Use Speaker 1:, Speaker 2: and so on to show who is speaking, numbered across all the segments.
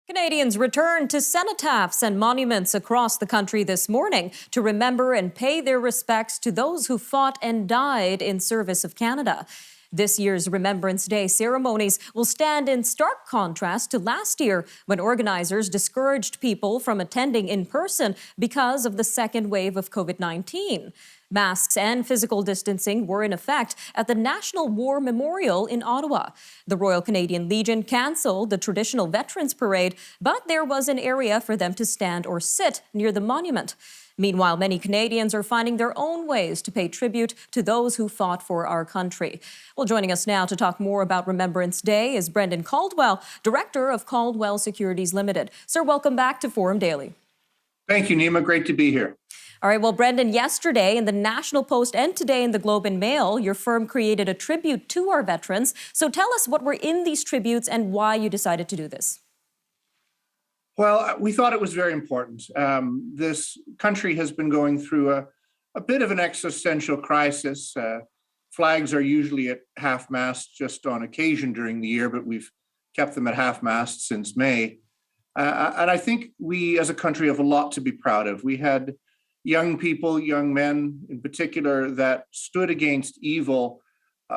Speaker 1: Canadians returned to cenotaphs and monuments across the country this morning to remember and pay their respects to those who fought and died in service of Canada. This year's Remembrance Day ceremonies will stand in stark contrast to last year, when organizers discouraged people from attending in person because of the second wave of COVID-19. Masks and physical distancing were in effect at the National War Memorial in Ottawa. The Royal Canadian Legion cancelled the traditional Veterans Parade, but there was an area for them to stand or sit near the monument. Meanwhile, many Canadians are finding their own ways to pay tribute to those who fought for our country. Well, joining us now to talk more about Remembrance Day is Brendan Caldwell, Director of Caldwell Securities Ltd. Sir, welcome back to Forum Daily.
Speaker 2: Thank you, Nima. Great to be here.
Speaker 1: All right, well, Brendan, yesterday in the National Post and today in the Globe and Mail, your firm created a tribute to our veterans. So tell us what were in these tributes and why you decided to do this.
Speaker 2: Well, we thought it was very important. This country has been going through a bit of an existential crisis. Flags are usually at half-mast just on occasion during the year, but we've kept them at half-mast since May. And I think we as a country have a lot to be proud of. We had young people, young men in particular, that stood against evil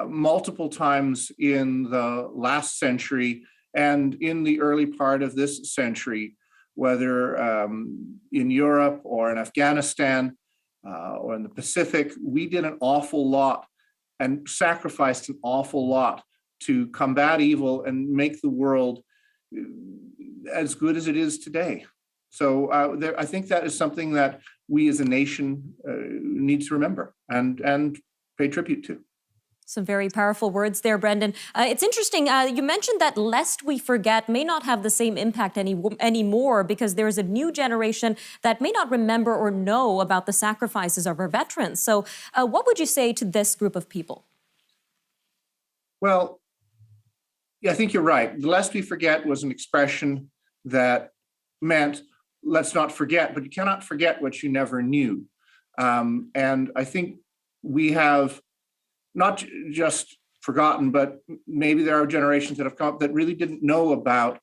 Speaker 2: multiple times in the last century and in the early part of this century, whether in Europe or in Afghanistan or in the Pacific. We did an awful lot and sacrificed an awful lot to combat evil and make the world as good as it is today. So I think that is something that we as a nation need to remember and pay tribute to.
Speaker 1: Some very powerful words there, Brendan. It's interesting. You mentioned that lest we forget may not have the same impact anymore because there is a new generation that may not remember or know about the sacrifices of our veterans. So what would you say to this group of people?
Speaker 2: Well, yeah, I think you're right. The lest we forget was an expression that meant let's not forget, but you cannot forget what you never knew. And I think we have not just forgotten, but maybe there are generations that have come up that really didn't know about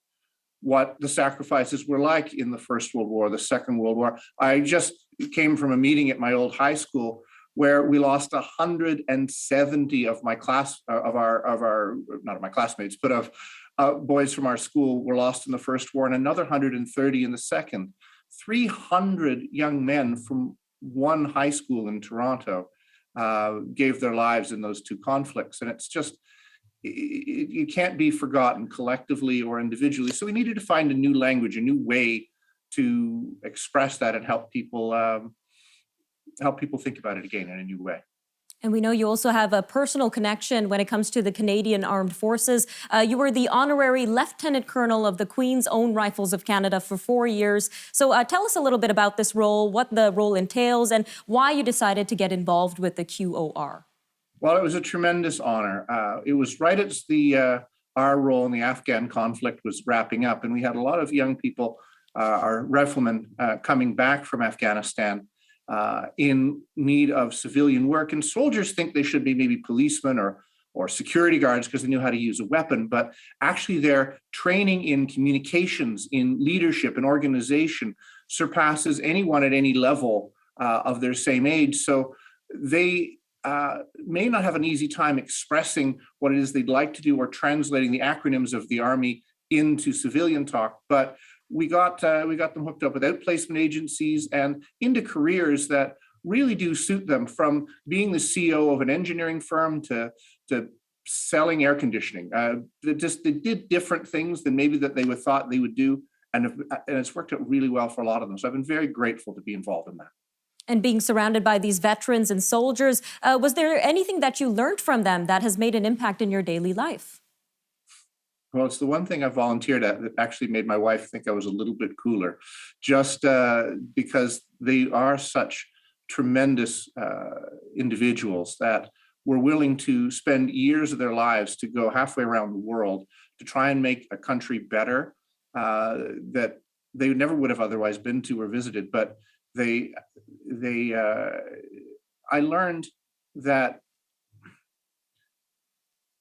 Speaker 2: what the sacrifices were like in the First World War, the Second World War. I just came from a meeting at my old high school where we lost 170 of my class, not of my classmates, but of boys from our school were lost in the First War, and another 130 in the Second. 300 young men from one high school in Toronto gave their lives in those two conflicts. And it's just, you can't be forgotten collectively or individually. So we needed to find a new language, a new way to express that and help people think about it again in a new way.
Speaker 1: And we know you also have a personal connection when it comes to the Canadian Armed Forces. You were the honorary Lieutenant Colonel of the Queen's Own Rifles of Canada for 4 years. So tell us a little bit about this role, what the role entails, and why you decided to get involved with the QOR.
Speaker 2: Well, it was a tremendous honor. It was right as our role in the Afghan conflict was wrapping up, and we had a lot of young people, our riflemen, coming back from Afghanistan in need of civilian work. And soldiers think they should be maybe policemen or security guards because they knew how to use a weapon, but actually their training in communications, in leadership, and organization surpasses anyone at any level of their same age. So they may not have an easy time expressing what it is they'd like to do or translating the acronyms of the Army into civilian talk, but we got them hooked up with outplacement agencies and into careers that really do suit them, from being the CEO of an engineering firm to selling air conditioning. They did different things than maybe that they would thought they would do, and it's worked out really well for a lot of them. So I've been very grateful to be involved in that.
Speaker 1: And being surrounded by these veterans and soldiers, was there anything that you learned from them that has made an impact in your daily life?
Speaker 2: Well, it's the one thing I volunteered at that actually made my wife think I was a little bit cooler, just because they are such tremendous individuals that were willing to spend years of their lives to go halfway around the world to try and make a country better that they never would have otherwise been to or visited. But I learned that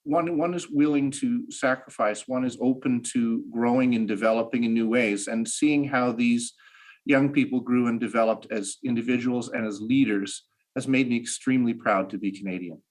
Speaker 2: one is willing to sacrifice, one is open to growing and developing in new ways, and seeing how these young people grew and developed as individuals and as leaders has made me extremely proud to be Canadian.